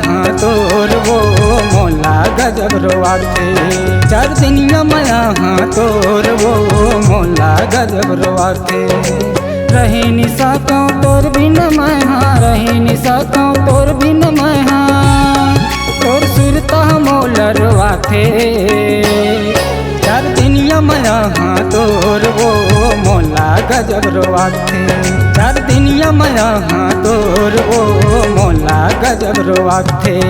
हाँ तोर वो मोला गजब रोआथे। चार दिनिया माया हाँ तोर वो मोला गजब रोआथे। रही निशा कहूँ तोर बिन मैं हाँ, रही निशा कहूँ तोर बिन मैं हाँ, तोर सुरता मोला रोआथे। चार दिनिया माया हाँ तोर वो मोला गजब रोआथे। चार दिनिया माया हाँ तोर वो मोला गजब रोआथे।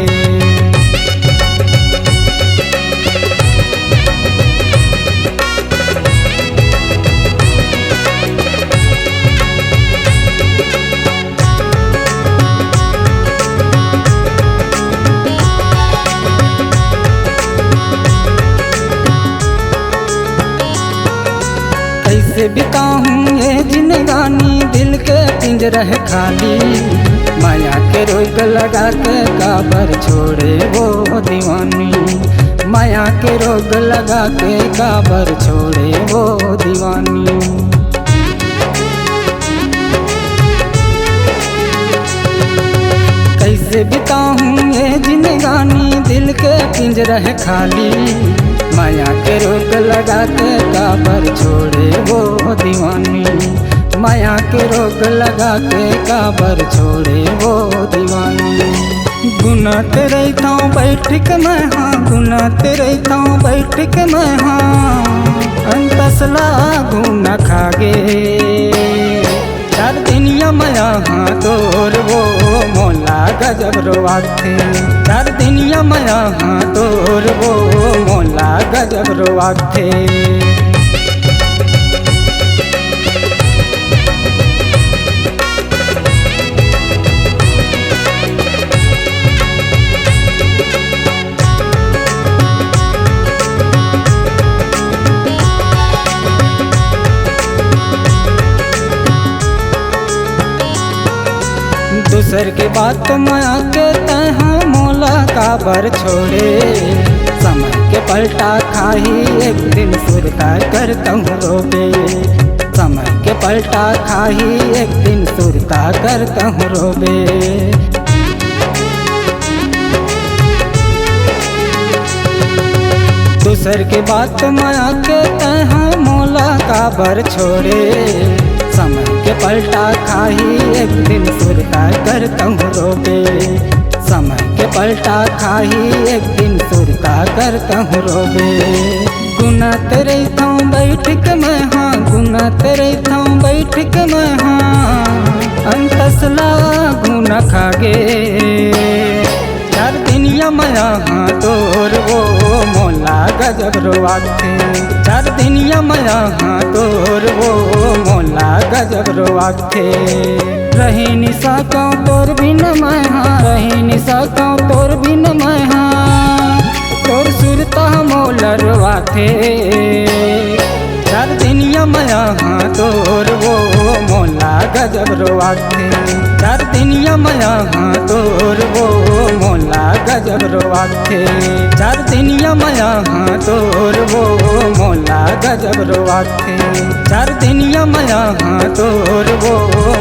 कैसे बिताऊँ ये जिंदगानी दिल के पिंजरा है खाली। माया के रोग लगा के काबर छोड़े वो दीवानी। माया के रोग लगा के काबर छोड़े वो दीवानी। कैसे बिताऊँ ये जिंदगानी दिल के पिंजरा है खाली। माया के रोग लगा के काबर छोड़े वो दीवानी। माया के रोग लगा के काबर छोड़े वो दीवानी। गुना तेरे थाऊँ बैठ के मैं हाँ, गुना तेरे थाऊँ बैठ के मैं हाँ, अंतसला गुना खागे। चार दिनिया माया हाँ तोर वो मोला गजब रोआथे। चार दिनिया माया हाँ तोर वो मोला गजब रोआथे। दूसर के बात माया के तहाँ मोला काबर छोड़े। समय के पलटा खाही एक दिन सुरता करता हूँ रोबे। समय के पलटा खाही एक दिन सुरता करता हूँ रोबे। दूसर के बात माया के तहाँ मोला काबर छोड़े। समय के पलटा खाही एक दिन सुरता करता हूँ रोबे। समय के पलटा खाही एक दिन सुरता करता हूँ रोबे। गुना तेरे थाऊँ बैठ के मैं हाँ, गुना तेरे थाऊँ बैठ के मैं हाँ, अंतसला गुना खागे। चार दिनिया माया हाँ तोर वो मोला गजब रोआथे। चार दिनिया माया हाँ तोर वो मोला गजब रोआथे। रही निशा कहूँ तोर बिन मैं हाँ, रही निशा कहूँ तोर बिन मैं हाँ, तोर सुरता मोला रोआथे। चार दिनिया माया हाँ तोर वो मोला गजब रोआथे। चार दिनिया माया हाँ तोर वो मोला गजब रोआथे। चार दिनिया माया हाँ तोर वो मोला गजब रोआथे। चार दिनिया माया हाँ तोर वो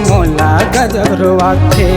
मोला गजब रोआथे।